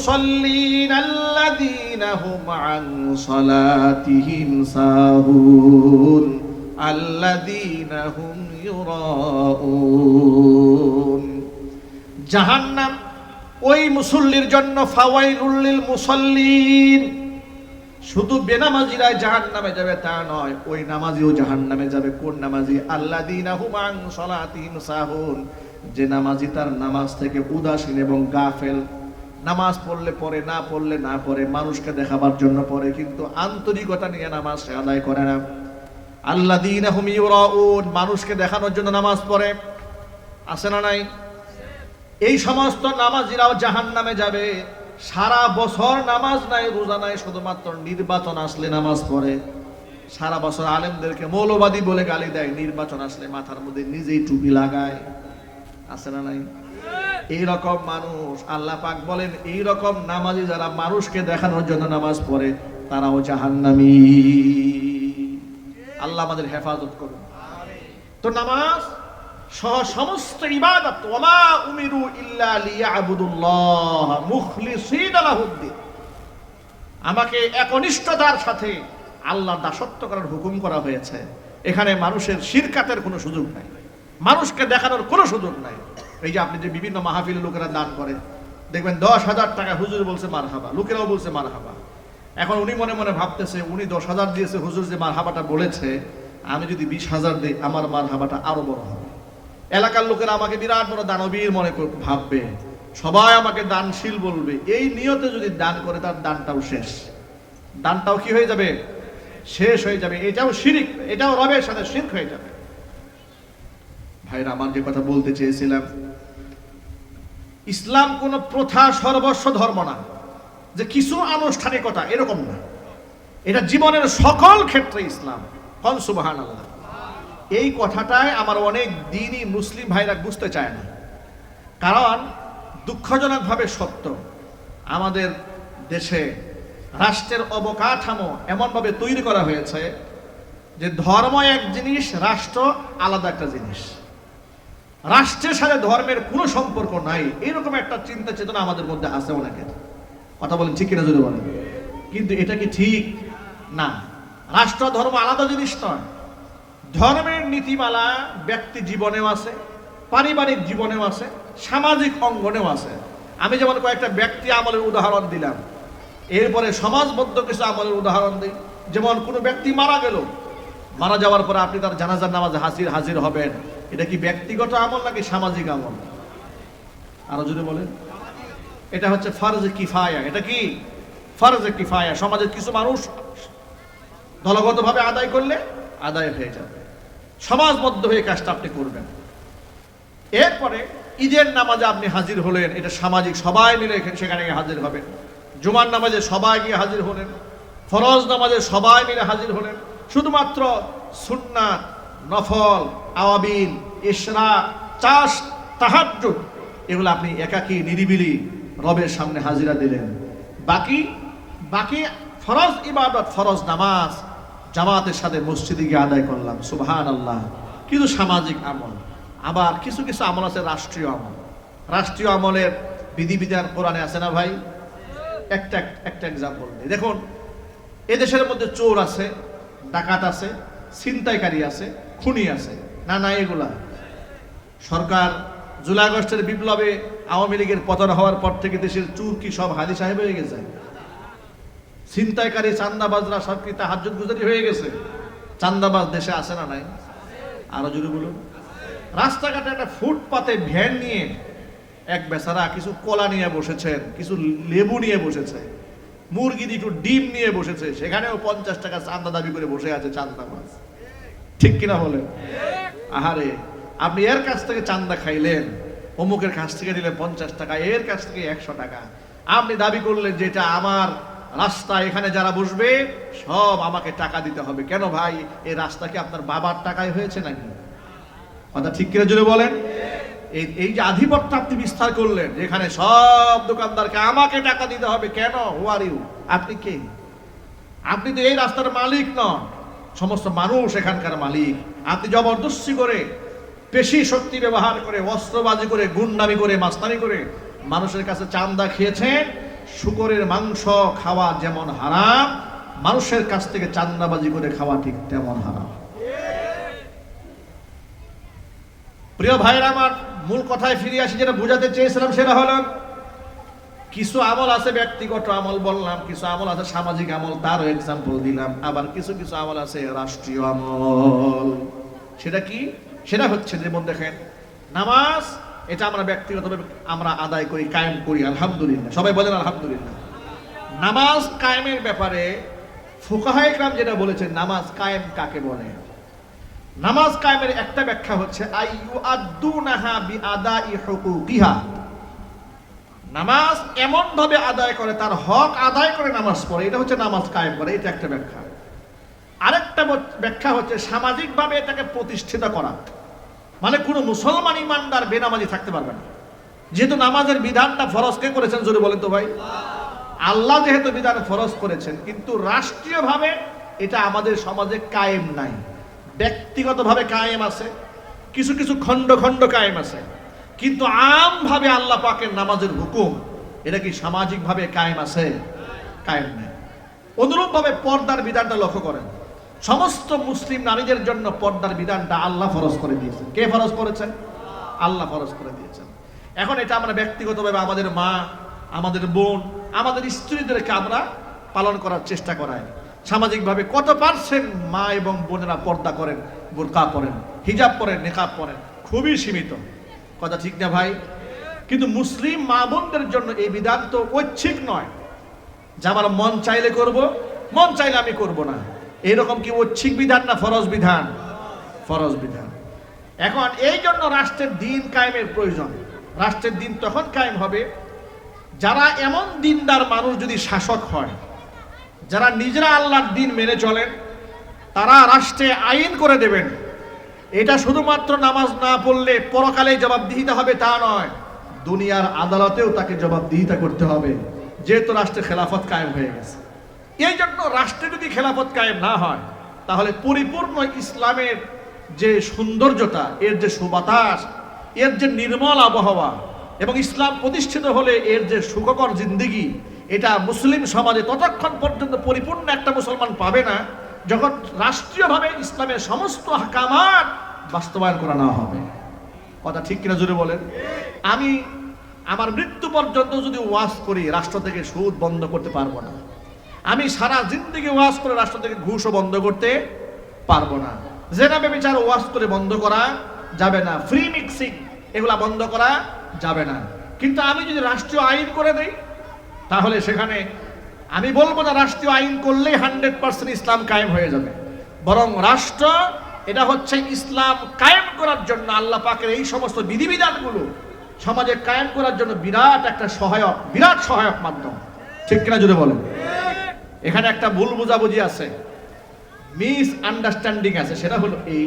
المصلين الذين هم عن صلاتهم ساهون الذين هم يراءون জাহান্নাম ওই মুসল্লির জন্য ফাওয়াইলুল লিল মুসাল্লিন। শুধু বেনামাজিরাই জাহান্নামে যাবে তা নয়, ওই নামাজিও জাহান্নামে যাবে। কোন নামাজি? আল্লাযীনা হুম আন সালাতিহিম সাহুন, যে নামাজি তার নামাজ থেকে উদাসীন এবং গাফেল। নামাজ পড়লে পড়ে, না পড়লে না পড়ে, মানুষকে দেখাবার জন্য পড়ে, কিন্তু আন্তরিকতা নিয়ে নামাজ সে আদায় করে না। আল্লাযীনা হুম ইউরাউন, মানুষকে দেখানোর জন্য নামাজ পড়ে, আছে না নাই? এই সমস্ত নামাজিরাও জাহান্নামে যাবে। সারা বছর নামাজ নাই, রোজা নাই, শুধুমাত্র নির্বাচন আসলে নামাজ পড়ে। সারা বছর আলেমদেরকে মৌলবাদী বলে গালি দেয়, নির্বাচন আসলে মাথার মধ্যে নিজেই টুপি লাগায়, আছে না নাই? এইরকম মানুষ, আল্লাহ পাক বলেন এইরকম নামাজি যারা মানুষকে দেখানোর জন্য নামাজ পড়ে তারাও জাহান্নামী। আল্লাহ আমাদের হেফাজত করুন। তো নামাজ সহ সমস্ত ইবাদত, ওয়ামা উমিরু ইল্লা লিয়াবুদুল্লাহ মুখলিসিনা লাহুদ্দিন, আমাকে একনিষ্ঠতার সাথে আল্লাহর দাসত্ব করার হুকুম করা হয়েছে। এখানে মানুষের শিরকাতের কোনো সুযোগ নাই, মানুষকে দেখানোর কোনো সুযোগ নাই। এই যে আপনি যে বিভিন্ন মাহফিলে লোকেরা দান করে, দেখবেন 10,000 টাকা হুজুর বলছে মারহাবা, লোকেরাও বলছে মারহাবা। এখন উনি মনে মনে ভাবতেছে উনি 10,000 দিয়েছে, হুজুর যে মারহাবাটা বলেছে, আমি যদি 20,000 দিই আমার মারহাবাটা আরো বড় হবে। এলাকার লোকেরা আমাকে বিরাট বড় দানবীর মনে ভাববে, সবাই আমাকে দানশীল বলবে। এই নিয়তে যদি দান করে তার দানটাও শেষ, দানটাও কি হয়ে যাবে? শেষ হয়ে যাবে। এটাও শিরক, এটাও রবের সাথে শিরক হয়ে যাবে। ভাইরা আমার যে কথা বলতে চেয়েছিলাম, ইসলাম কোন প্রথা সর্বস্ব ধর্ম না, যে কিছু আনুষ্ঠানিকতা এরকম না। এটা জীবনের সকল ক্ষেত্রে ইসলাম। কোন সুবহানাল্লাহ। এই কথাটাই আমার অনেক দ্বীনি মুসলিম ভাইরা বুঝতে চায় না। কারণ দুঃখজনকভাবে সত্য, আমাদের দেশে রাষ্ট্রের অবকাঠামো এমনভাবে তৈরি করা হয়েছে যে ধর্ম এক জিনিস, রাষ্ট্র আলাদা একটা জিনিস। রাষ্ট্রের সাথে ধর্মের কোনো সম্পর্ক নাই, এরকম একটা চিন্তা চেতনা আমাদের মধ্যে আছে অনেকের। কথা বলেন ঠিক কিনা যদি বলেন। কিন্তু এটা কি ঠিক? না, রাষ্ট্র ধর্ম আলাদা জিনিস নয়। ধর্মের নীতিমালা ব্যক্তি জীবনেও আছে, পারিবারিক জীবনেও আছে, সামাজিক অঙ্গনেও আছে। আমি যেমন কয়েকটা ব্যক্তি আমলের উদাহরণ দিলাম, এরপরে সমাজবদ্ধ কিছু আমলের উদাহরণ দিই। যেমন কোনো ব্যক্তি মারা গেল, মারা যাওয়ার পরে আপনি তার জানাজার নামাজে হাজির হবেন, এটা কি ব্যক্তিগত আমল নাকি সামাজিক আমল? আরো যদি বলেন, এটা হচ্ছে ফরজে কিফায়া। এটা কি? ফরজে কিফায়া। সমাজের কিছু মানুষ দলগতভাবে আদায় করলে আদায় হয়ে যাবে, সমাজবদ্ধ হয়ে কাজটা আপনি করবেন। এরপরে ঈদের নামাজে আপনি হাজির হলেন, এটা সামাজিক, সবাই মিলে সেখানে হাজির হবেন। জুমার নামাজে সবাই গিয়ে হাজির হলেন, ফরজ নামাজে সবাই মিলে হাজির হলেন। শুধুমাত্র সুন্নাত, নফল, আওয়াবিল, ইশরাক, চাষ, তাহাজ্জুদ, এগুলো আপনি একাকী নিরিবিলি রবের সামনে হাজিরা দিলেন। বাকি ফরজ ইবাদত, ফরজ নামাজ জামাতের সাথে মসজিদে গিয়ে আদায় করলাম, সুবহানাল্লাহ। কিন্তু সামাজিক আমল। আবার কিছু কিছু আমল আছে রাষ্ট্রীয় আমল। রাষ্ট্রীয় আমলের বিধিবিধান কোরআনে আছে না ভাই? একটা এক্সাম্পল দিই। দেখুন, এদেশের মধ্যে চোর আছে, ডাকাত আছে, ছিনতাইকারী আছে, খুনি আছে, না এগুলা সরকার জুলাই আগস্টের বিপ্লবে আওয়ামী লীগের পতন হওয়ার পর থেকে দেশের চোর কি সব হাদি সাহেব হয়ে গেছে? ছিনতাইকারী, চান্দাবাজরা সব কি তাহাজ্জুদ গুজারি হয়ে গেছে? চান্দাবাজ দেশে আছে না নাই? আরো জোরে বলুন। রাস্তাঘাটে একটা ফুটপাতে ভ্যান নিয়ে এক বেচারা কিছু কলা নিয়ে বসেছেন, কিছু লেবু নিয়ে বসেছে, মুরগি একটু ডিম নিয়ে বসেছে, সেখানেও 50 টাকা চান্দা দাবি করে বসে আছে চান্দাবাজ। ঠিক কিনা বলেন? আহারে, আপনি এর কাছ থেকে চান্দা খাইলেন, অমুকের কাছ থেকে নিলেন 50 টাকা, এর কাছ থেকে 100 টাকা। আপনি দাবি করলেন যে এটা আমার রাস্তা, এখানে যারা বসবে সব আমাকে টাকা দিতে হবে। কেন ভাই, এই রাস্তা কি আপনার বাবার টাকায় হয়েছে নাকি? কথা ঠিক কিনা জোরে বলেন। এই যে আধিপত্য আপনি বিস্তার করলেন, যেখানে সব দোকানদারকে আমাকে টাকা দিতে হবে। কেন? হু আর ইউ? আপনি কে? আপনি তো এই রাস্তার মালিক নন, সমস্ত মানুষ এখানকার মালিক। আপনি জবরদস্তি করে, পেশি শক্তি ব্যবহার করে, অস্ত্রবাজি করে, গুন্ডামি করে, মাস্তানি করে মানুষের কাছে চান্দা খেয়েছেন। শূকরের মাংস খাওয়া যেমন হারাম, মানুষের কাছ থেকে চাঁদাবাজি করে খাওয়া ঠিক তেমন হারাম। প্রিয় ভাইরা আমার, মূল কথায় ফিরে আসি। যেটা বোঝাতে চেয়েছিলাম সেটা হলো, কিছু আমল আছে ব্যক্তিগত আমল বললাম, কিছু আমল আছে সামাজিক আমল, তারও এক্সাম্পল দিলাম। আবার কিছু কিছু আমল আছে রাষ্ট্রীয় আমল। সেটা কি? সেটা হচ্ছে যেমন দেখেন, নামাজ, এটা আমরা ব্যক্তিগতভাবে আমরা আদায় করি, কায়েম করি, আলহামদুলিল্লাহ। সবাই বলেন আলহামদুলিল্লাহ। নামাজ কায়েমের ব্যাপারে ফুকাহায়ে কেরাম যেটা বলেছেন, নামাজ কায়েম কাকে বলে? নামাজ কায়েমের একটা ব্যাখ্যা হচ্ছে আইয়ুআদ্দুনাহা বিআদাই হুকুকিহা। নামাজ এমন ভাবে আদায় করে, তার হক আদায় করে নামাজ পড়ে, এটা হচ্ছে নামাজ কায়েম করে। এটা একটা ব্যাখ্যা। আরেকটা ব্যাখ্যা হচ্ছে সামাজিকভাবে এটাকে প্রতিষ্ঠিত করা। মানে কোনো মুসলমান ইমানদার বেনামাজি থাকতে পারবে না। যেহেতু নামাজের বিধানটা ফরজ কে করেছেন জোরে বলেন তো ভাই? আল্লাহ যেহেতু বিধান ফরজ করেছেন, কিন্তু রাষ্ট্রীয়ভাবে এটা আমাদের সমাজে কায়েম নাই। ব্যক্তিগতভাবে কায়েম আছে, কিছু কিছু খণ্ড খণ্ড কায়েম আছে, কিন্তু আমভাবে আল্লাহ পাকের নামাজের হুকুম, এটা কি সামাজিকভাবে কায়েম আছে? কায়েম নেই। অনুরূপভাবে পর্দার বিধানটা লক্ষ্য করেন। সমস্ত মুসলিম নারীদের জন্য পর্দার বিধানটা আল্লাহ ফরজ করে দিয়েছেন। কে ফরজ করেছেন? আল্লাহ ফরজ করে দিয়েছেন। এখন এটা আমরা ব্যক্তিগতভাবে আমাদের মা, আমাদের বোন, আমাদের স্ত্রীদেরকে আমরা পালন করার চেষ্টা করাই। সামাজিকভাবে কত পার্সেন্ট মা এবং বোনেরা পর্দা করেন, বোরকা পরেন, হিজাব পরেন, নিকাব পরেন? খুবই সীমিত। কথা ঠিক না ভাই? কিন্তু মুসলিম মা বোনদের জন্য এই বিধান তো ঐচ্ছিক নয়, যে আমার মন চাইলে করব, মন চাইলে আমি করব না। এরকম কি ঐচ্ছিক বিধান না ফরজ বিধান? ফরজ বিধান। এখন এই জন্য রাষ্ট্রের দিন কায়েমের প্রয়োজন। রাষ্ট্রের দিন তখন কায়েম হবে যারা এমন দিনদার মানুষ যদি শাসক হয়, যারা নিজেরা আল্লাহর দিন মেনে চলেন, তারা রাষ্ট্রে আইন করে দেবেন। এটা শুধুমাত্র নামাজ না পড়লে পরকালে জবাবদিহিতা হবে তা নয়, দুনিয়ার আদালতেও তাকে জবাবদিহিতা করতে হবে, যেহেতু রাষ্ট্রে খেলাফত কায়েম হয়ে গেছে। এই জন্য রাষ্ট্রে যদি খেলাফত কায়েম না হয়, তাহলে পরিপূর্ণ ইসলামের যে সৌন্দর্যতা, এর যে সুবাতাস, এর যে নির্মল আবহাওয়া, এবং ইসলাম প্রতিষ্ঠিত হলে এর যে সুখকর জিন্দিগি, এটা মুসলিম সমাজে ততক্ষণ পর্যন্ত পরিপূর্ণ একটা মুসলমান পাবে না যখন রাষ্ট্রীয়ভাবে ইসলামের সমস্ত আহকামাত বাস্তবায়ন করা না হবে। কথা ঠিক কিনা জোরে বলেন? আমি আমার মৃত্যু পর্যন্ত যদি ওয়াজ করি, রাষ্ট্র থেকে সুদ বন্ধ করতে পারবো না। আমি সারা জিন্দেগি ওয়াজ করে রাষ্ট্র থেকে ঘুষও বন্ধ করতে পারবো না। জেনা ব্যভিচার ওয়াজ করে বন্ধ করা যাবে না। ফ্রি মিক্সিং এগুলা বন্ধ করা যাবে না। কিন্তু আমি যদি রাষ্ট্রীয় আইন করে দেই, তাহলে সেখানে আমি বলবো না রাষ্ট্রীয় আইন করলেই 100% ইসলাম কায়েম হয়ে যাবে। বরং রাষ্ট্র এটা হচ্ছে ইসলাম কায়েম করার জন্য আল্লাহ পাকের এই সমস্ত বিধিবিধানগুলো সমাজে কায়েম করার জন্য বিরাট একটা সহায়ক, বিরাট সহায়ক মাধ্যম। ঠিক কিনা যদি বলেন? এখানে একটা ভুল বোঝাবুঝি আছে, মিস আন্ডারস্ট্যান্ডিং আছে। সেটা হলো এই,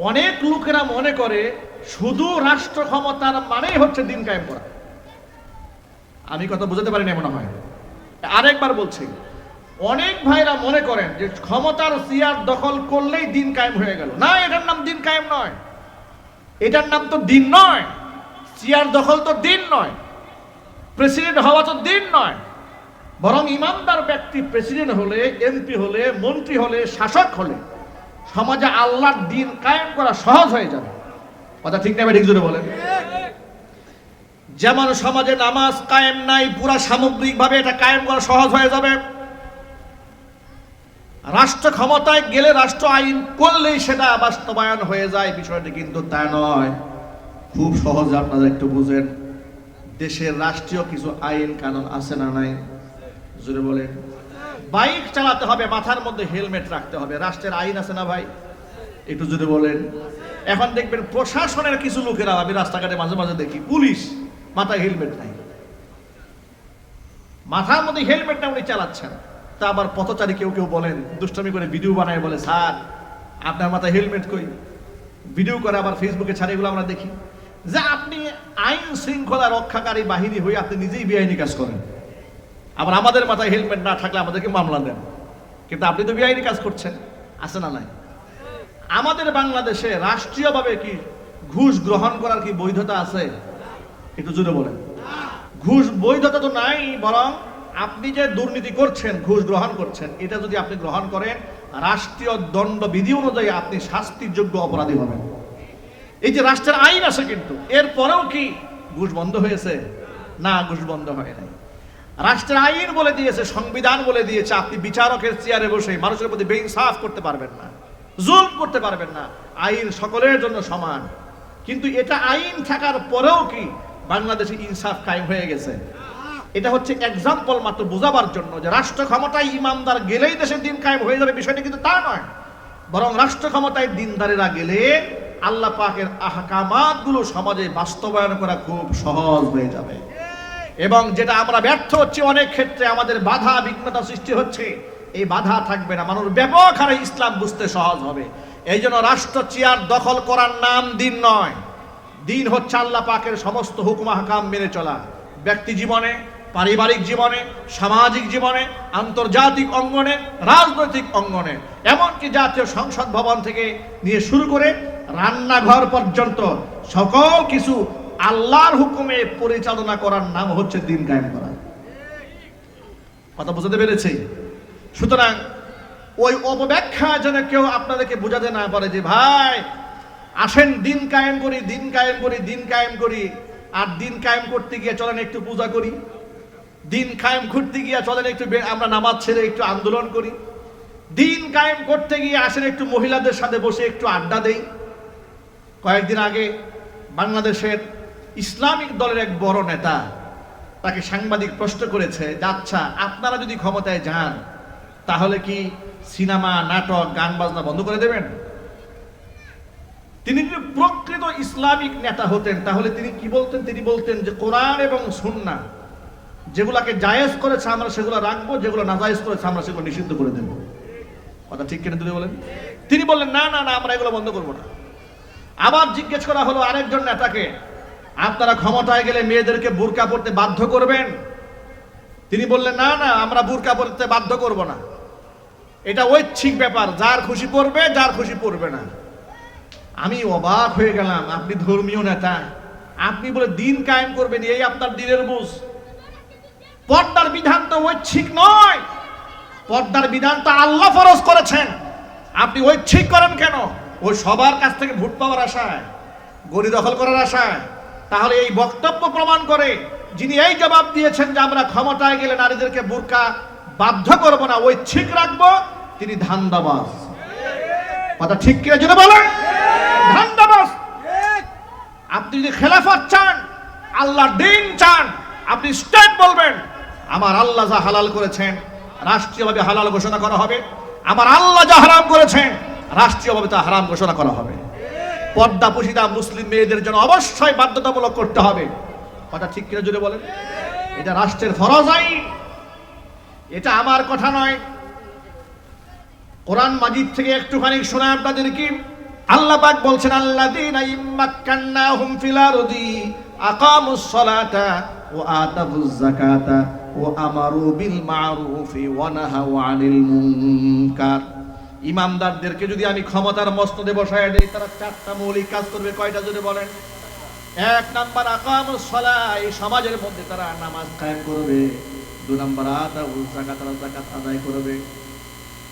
অনেক লোকেরা মনে করে শুধু রাষ্ট্র ক্ষমতার মানেই হচ্ছে দিন কায়েম করা। আমি কথা বুঝাতে পারি না মনে হয়। আরেকবার বলছি, অনেক ভাইরা মনে করেন যে ক্ষমতার চেয়ার দখল করলেই দিন কায়েম হয়ে গেল। না, এটার নাম দিন কায়েম নয়, এটার নাম তো দিন নয়। চেয়ার দখল তো দিন নয়, প্রেসিডেন্ট হওয়া তো দিন নয়। বরং ইমানদার ব্যক্তি প্রেসিডেন্ট হলে, এমপি হলে, মন্ত্রী হলে, শাসক হলে সমাজে আল্লাহর দিন কায়েম করা সহজ হয়ে যাবে। কথা ঠিক না? ঠিক জোরে বলেন। যেমন সমাজে নামাজ কায়েম নাই, পুরা সামগ্রিকভাবে এটা কায়েম করা সহজ হয়ে যাবে। রাষ্ট্র ক্ষমতায় গেলে, রাষ্ট্র আইন করলেই সেটা বাস্তবায়ন হয়ে যায়, বিষয়টি কিন্তু তা নয়। খুব সহজে আপনারা একটু বুঝেন, দেশের রাষ্ট্রীয় কিছু আইন কানুন আছে না নাই? জোরে বলেন। বাইক চালাতে হবে, মাথার মধ্যে হেলমেট রাখতে হবে, রাষ্ট্রের আইন আছে না ভাই? একটু জোরে বলেন। এখন দেখবেন প্রশাসনের কিছু লোকেরা, আমি রাস্তাঘাটে মাঝে মাঝে দেখি, পুলিশ মাথায় হেলমেট নাই, মাথার মধ্যে হেলমেট না উনি চালাচ্ছেন। তা আবার পথচারী কেউ কেউ বলেন, দুষ্টমি করে ভিডিও বানায়, বলে স্যার আপনার মাথায় হেলমেট কই, ভিডিও করে আবার ফেসবুকে ছাড়ে। এগুলো আমরা দেখি যে আপনি আইন শৃঙ্খলা রক্ষাকারী বাহিনী হয়ে আপনি নিজেই বেআইনি কাজ করেন, আবার আমাদের মাথায় হেলমেট না থাকলে আমাদেরকে মামলা দেন, কিন্তু আপনি তো বেআইনি কাজ করছেন। আছে না নাই? আমাদের বাংলাদেশে রাষ্ট্রীয়ভাবে কি ঘুষ গ্রহণ করার কি বৈধতা আছে? একটু জোরে বলেন। ঘুষ বৈধতা তো নাই, বরং আপনি যে দুর্নীতি করছেন, ঘুষ গ্রহণ করছেন, এটা যদি আপনি গ্রহণ করেন রাষ্ট্রীয় দণ্ডবিধি অনুযায়ী আপনি শাস্তির যোগ্য অপরাধী হবেন। এই যে রাষ্ট্রের আইন আছে, কিন্তু এরপরেও কি ঘুষ বন্ধ হয়েছে? না, ঘুষ বন্ধ হয় নাই। রাষ্ট্রের আইন বলে দিয়েছে, সংবিধান বলে দিয়েছে, আপনি বিচারকের চেয়ারে বসে মানুষের প্রতি বেইনসাফ করতে পারবেন না, জুলম করতে পারবেন না। আইন সকলের জন্য সমান। কিন্তু এটা আইন থাকার পরেও কি বাংলাদেশে ইনসাফ কায়েম হয়ে গেছে? এটা হচ্ছে এক্সাম্পল মাত্র বোঝাবার জন্য যে রাষ্ট্র ক্ষমতায় ইমানদার গেলেই দেশের দিন কায়েম হয়ে যাবে, বিষয়টা কিন্তু তা নয়। বরং রাষ্ট্র ক্ষমতায় দিনদারেরা গেলে আল্লাহ পাকের আহকামাত গুলো সমাজে বাস্তবায়ন করা খুব সহজ হয়ে যাবে। এবং যেটা আমরা ব্যর্থ হচ্ছি অনেক ক্ষেত্রে, আমাদের বাধা বিঘ্নতা সৃষ্টি হচ্ছে, এই বাধা থাকবে না, মানুষ ব্যাপক হারে ইসলাম বুঝতে সহজ হবে। এই জন্য রাষ্ট্র চেয়ার দখল করার নাম দিন নয়। দিন হচ্ছে আল্লাহ পাকের সমস্ত হুকুম আহকাম মেনে চলা। ব্যক্তি জীবনে, পারিবারিক জীবনে, সামাজিক জীবনে, আন্তর্জাতিক অঙ্গনে, রাজনৈতিক অঙ্গনে, এমনকি জাতীয় সংসদ ভবন থেকে নিয়ে শুরু করে রান্নাঘর পর্যন্ত সকল কিছু আল্লাহর হুকুমে পরিচালনা করার নাম হচ্ছে দিন কায়েম করা। কথা বুঝতে পেরেছি? সুতরাং ওই অপব্যাখ্যা যেন কেউ আপনাদেরকে বোঝাতে না পারে যে ভাই আসেন দিন কায়েম করি, দিন কায়েম করি, দিন কায়েম করি, আর দিন কায়েম করতে গিয়ে চলেন একটু পূজা করি, দিন কায়েম করতে গিয়ে চলেন একটু আমরা নামাজ ছেড়ে একটু আন্দোলন করি, দিন কায়েম করতে গিয়ে আসেন একটু মহিলাদের সাথে বসে একটু আড্ডা দেই। কয়েকদিন আগে বাংলাদেশের ইসলামিক দলের এক বড় নেতা, তাকে সাংবাদিক প্রশ্ন করেছে যে আচ্ছা আপনারা যদি ক্ষমতায় যান তাহলে কি সিনেমা, নাটক, গান বাজনা বন্ধ করে দেবেন? তিনি যদি প্রকৃত ইসলামিক নেতা হতেন তাহলে তিনি কি বলতেন? তিনি বলতেন যে কোরআন এবং সুন্নাহ যেগুলাকে জায়েজ করেছে আমরা সেগুলো রাখবো, যেগুলো নাজায়েজ করেছে আমরা সেগুলো নিষিদ্ধ করে দেব। কথা ঠিক কিনা তিনি বলেন? তিনি বললেন না না না, আমরা এগুলো বন্ধ করবো না। আবার জিজ্ঞেস করা হলো আরেকজন নেতাকে, আপনারা ক্ষমতায় গেলে মেয়েদেরকে বুরকা পরতে বাধ্য করবেন? তিনি বললেন না না, আমরা বুরকা পরতে বাধ্য করব না, এটা ঐচ্ছিক ব্যাপার, যার খুশি পড়বে, যার খুশি পড়বে না। আমি অবাক হয়ে গেলাম, আপনি ধর্মীয় নেতা, আপনি বলে দিন কায়েম করবেন, এই আপনার দিনের বুঝ? পর্দার বিধান তো ঐচ্ছিক নয়, পর্দার বিধান তো আল্লাহ ফরজ করেছেন, আপনি ঐচ্ছিক করেন কেন? ওই সবার কাছ থেকে ভোট পাওয়ার আশায়, গদি দখল করার আশায়? তাহলে এই বক্তব্য প্রমাণ করে যিনি এই জবাব দিয়েছেন যে আমরা ক্ষমতায় গেলে নারীদেরকে বুরকা বাধ্য করব না, ঐচ্ছিক রাখবো, তিনি ধান্দাবাজ। কথা ঠিক কিনা জেনে বলেন? ধান্দাবাজ। আপনি যদি খেলাফত চান, আল্লাহর দ্বীন চান, আপনি স্টেট বলবেন আমার আল্লাহ যা হালাল করেছেন রাষ্ট্রীয়ভাবে হালাল ঘোষণা করা হবে, আমার আল্লাহ যা হারাম করেছেন রাষ্ট্রীয়ভাবে তা হারাম ঘোষণা করা হবে। পর্দা পুশিদা মুসলিম মেয়েদের জন্য অবশ্যই বাধ্যতামূলক করতে হবে। কথা ঠিক কিনা জুড়ে বলেন? এটা রাষ্ট্রের ফরজ আইন, এটা আমার কথা নয়। কোরআন মাজিদ থেকে একটুখানি শোনা আপনাদের কি আল্লাহ পাক বলছেন, আল্লাযীনা ইম্মাক্কান্নাহুম ফিল আরদি আকামুস সালাতা ওয়া আতাবুজ যাকাতা ওয়া আমারু বিল মা'রুফি ওয়া নাহাউ আনিল মুনকার। ইমামদারদেরকে যদি আমি ক্ষমতার মস্তদে বসায় দেই, তারা চারটা মৌলিক কাজ করবে। কয়টা যদি বলেন? এক নাম্বার আকামুস সালাহ, এই সমাজের মধ্যে তারা নামাজ কায়েম করবে। দুই নাম্বার আতাবুজ যাকাত, তারা যাকাত আদায় করবে।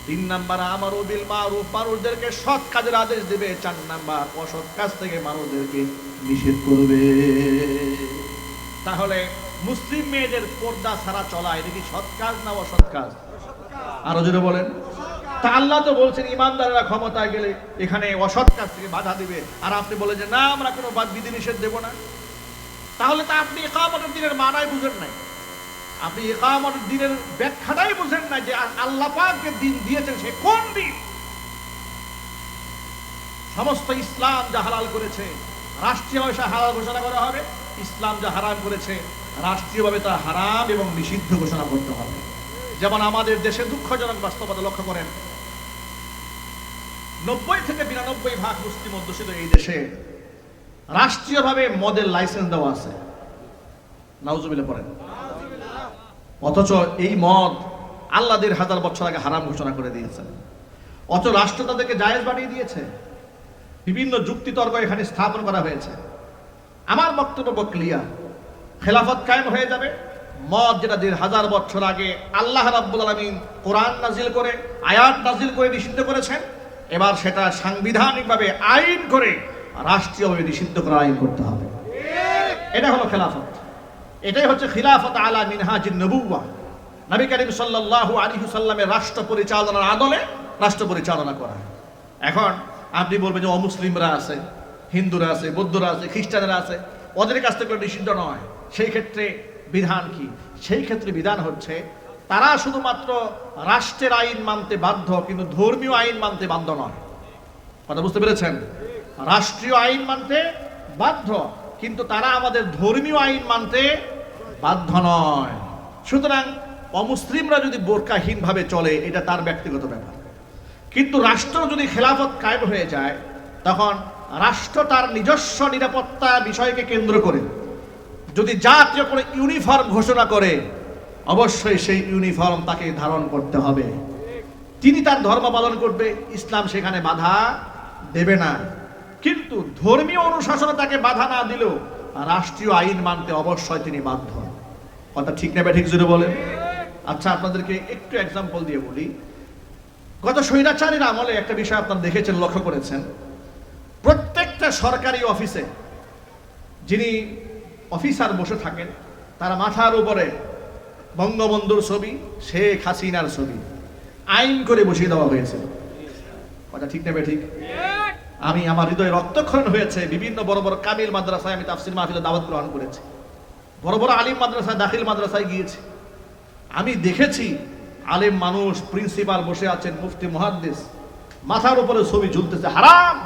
তিন নাম্বার আমারু বিল মা'রুফ, মানুষদেরকে সৎ কাজের আদেশ দেবে। চার নাম্বার অসৎ কাজ থেকে মানুষদেরকে নিষেধ করবে। তাহলে মুসলিম মেয়েদের পর্দা ছাড়া চলা, এটা কি সৎ কাজ না অসৎ কাজ? আরো জোরে বলেন। তা আল্লাহ তো বলছেন ইমানদাররা ক্ষমতায় গেলে এখানে অসৎ কাজ থেকে বাধা দিবে, আর আপনি বলেন যে না আমরা কোনো বিধি নিষেধ দেব না। তাহলে তা আপনি ইকামতের দিনের মানায় বুঝেন নাই, আপনি ইকামতের দিনের ব্যাখ্যাটাই বুঝেন না যে আল্লাহ পাক যে দিন দিয়েছেন সে কোন দিন। সমস্ত ইসলাম যা হালাল করেছে রাষ্ট্রীয়ভাবে হালাল ঘোষণা করা হবে, ইসলাম যা হারাম করেছে রাষ্ট্রীয়ভাবে তা হারাম এবং নিষিদ্ধ ঘোষণা করতে হবে। যেমন আমাদের দেশে দুঃখজনক বাস্তবতা লক্ষ্য করেন, 90 থেকে 92% মুসলিম অধ্যুষিত এই দেশে রাষ্ট্রীয়ভাবে মদের লাইসেন্স দেওয়া আছে। নাউজুবিল্লাহ পড়েন। অথচ এই মদ আল্লাহ 1000 বছর আগে হারাম ঘোষণা করে দিয়েছেন, অথচ রাষ্ট্র তাদেরকে জায়েজ বানিয়ে দিয়েছে। বিভিন্ন যুক্তি তর্ক এখানে স্থাপন করা হয়েছে। আমার বক্তব্য ক্লিয়ার, খেলাফত কায়েম হয়ে যাবে। মদ যেটা 1000 বছর আগে আল্লাহ রাব্বুল আলামিন কোরআন নাজিল করে, আয়াত নাজিল করে নিষিদ্ধ করেছেন, এবার সেটা সাংবিধানিকভাবে আইন করে রাষ্ট্রীয়ভাবে নিষিদ্ধ করার আইন করতে হবে। এটা হলো খেলাফত। এটাই হচ্ছে খিলাফত আলা মিনহাজিন নবুওয়াহ। নবী করিম সাল্লাল্লাহু আলাইহি ওয়াসাল্লামের রাষ্ট্র পরিচালনার আদলে রাষ্ট্র পরিচালনা করা। এখন আপনি বলবেন যে অমুসলিমরা আছে, হিন্দুরা আছে, বৌদ্ধরা আছে, খ্রিস্টানরা আছে, ওদের কাছ থেকে নিষিদ্ধ নয়। সেই ক্ষেত্রে বিধান কি? সেই ক্ষেত্রে বিধান হচ্ছে তারা শুধুমাত্র রাষ্ট্রের আইন মানতে বাধ্য, কিন্তু ধর্মীয় আইন মানতে বাধ্য নয়। কথা বুঝতে পেরেছেন? রাষ্ট্রীয় আইন মানতে বাধ্য, কিন্তু তারা আমাদের ধর্মীয় আইন মানতে বাধ্য নয়। সুতরাং অমুসলিমরা যদি বোরকাহীনভাবে চলে, এটা তার ব্যক্তিগত ব্যাপার। কিন্তু রাষ্ট্র যদি খেলাফত কায়েম হয়ে যায়, তখন রাষ্ট্র তার নিজস্ব নিরাপত্তা বিষয়কে কেন্দ্র করে যদি জাতীয় কোনো ইউনিফর্ম ঘোষণা করে, অবশ্যই সেই ইউনিফর্ম তাকে ধারণ করতে হবে। তিনি তার ধর্ম পালন করবে, ইসলাম সেখানে বাধা দেবে না। কিন্তু ধর্মীয় অনুশাসনে তাকে বাধা না দিলেও রাষ্ট্রীয় আইন মানতে অবশ্যই তিনি বাধ্য। কথা ঠিক নেবে? ঠিক জুড়ে বলেন। আচ্ছা, আপনাদেরকে একটু এক্সাম্পল দিয়ে বলি। গত স্বৈরাচারীর আমলে একটা বিষয় আপনারা দেখেছেন, লক্ষ্য করেছেন, প্রত্যেকটা সরকারি অফিসে যিনি অফিসার বসে থাকেন, তার মাথার উপরে বঙ্গবন্ধুর ছবি, শেখ হাসিনার ছবি আইন করে বসিয়ে দেওয়া হয়েছে। কথা ঠিক নেবে? ঠিক। আমি আমার হৃদয়ে রক্তক্ষরণ হয়েছে। বিভিন্ন বড় বড় কামিল মাদ্রাসায় আমি তাফসীর মাহফিলে দাওয়াত গ্রহণ করেছি, বড় বড় আলিম মাদ্রাসায়, দাখিল মাদ্রাসায় গিয়েছি। আমি দেখেছি আলেম মানুষ, প্রিন্সিপাল বসে আছেন, মুফতি মুহাদ্দিস, মাথার উপরে ছবি ঝুলতেছে, হারাম।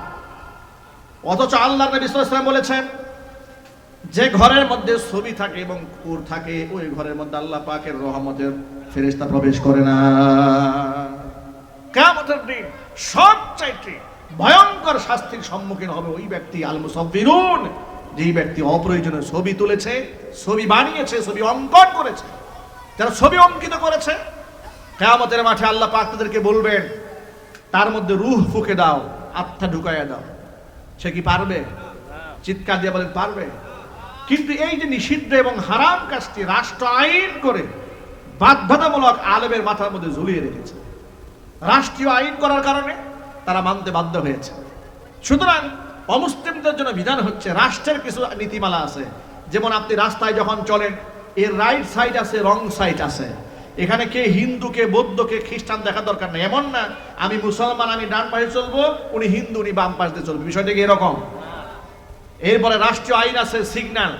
অথচ আল্লাহর নবী সাল্লাল্লাহু আলাইহি ওয়াসাল্লাম বলেছেন, যে ঘরের মধ্যে ছবি থাকে এবং কুকুর থাকে, ওই ঘরের মধ্যে আল্লাহ পাকের রহমতের ফেরেশতা প্রবেশ করে না। কিয়ামতের দিন সবচাইতে ভয়ঙ্কর শাস্তির সম্মুখীন হবে ওই ব্যক্তি, আল মুসাফফিরুন, যেই ব্যক্তি অপ্রয়োজনীয় ছবি তুলেছে, ছবি বানিয়েছে, ছবি অঙ্কন করেছে, যারা ছবি অঙ্কিত করেছে। কিয়ামতের মাঠে আল্লাহ পাক তাদেরকে বলবেন, তার মধ্যে রূহ ফুঁকে দাও, আত্মা ঢুকাইয়া দাও। সে কি পারবে? চিৎকার দিয়ে বলেন, পারবে? কিন্তু এই যে নিষিদ্ধ এবং হারাম কাজটি রাষ্ট্র আইন করে বাধ্যতামূলক আলেমের মাথার মধ্যে ঝুলিয়ে রেখেছে। রাষ্ট্রীয় আইন করার কারণে তারা মানতে বাধ্য হয়েছে। সুতরাং অমুসলিমদের জন্য বিধান হচ্ছে, রাষ্ট্রের কিছু নীতিমালা আছে। যেমন আপনি রাস্তায় যখন চলেন, এর রাইট সাইড আছে, রং সাইড আছে। এখানে কে হিন্দু, কে বৌদ্ধ, কে খ্রিস্টান দেখা দরকার নেই। এমন না আমি মুসলমান, আমি ডান পাশে চলবো, উনি হিন্দু, উনি বাম পাশ দিয়ে চলবে, বিষয়টা কি এরকম? এরপরে রাষ্ট্রীয় আইন আছে, সিগন্যাল,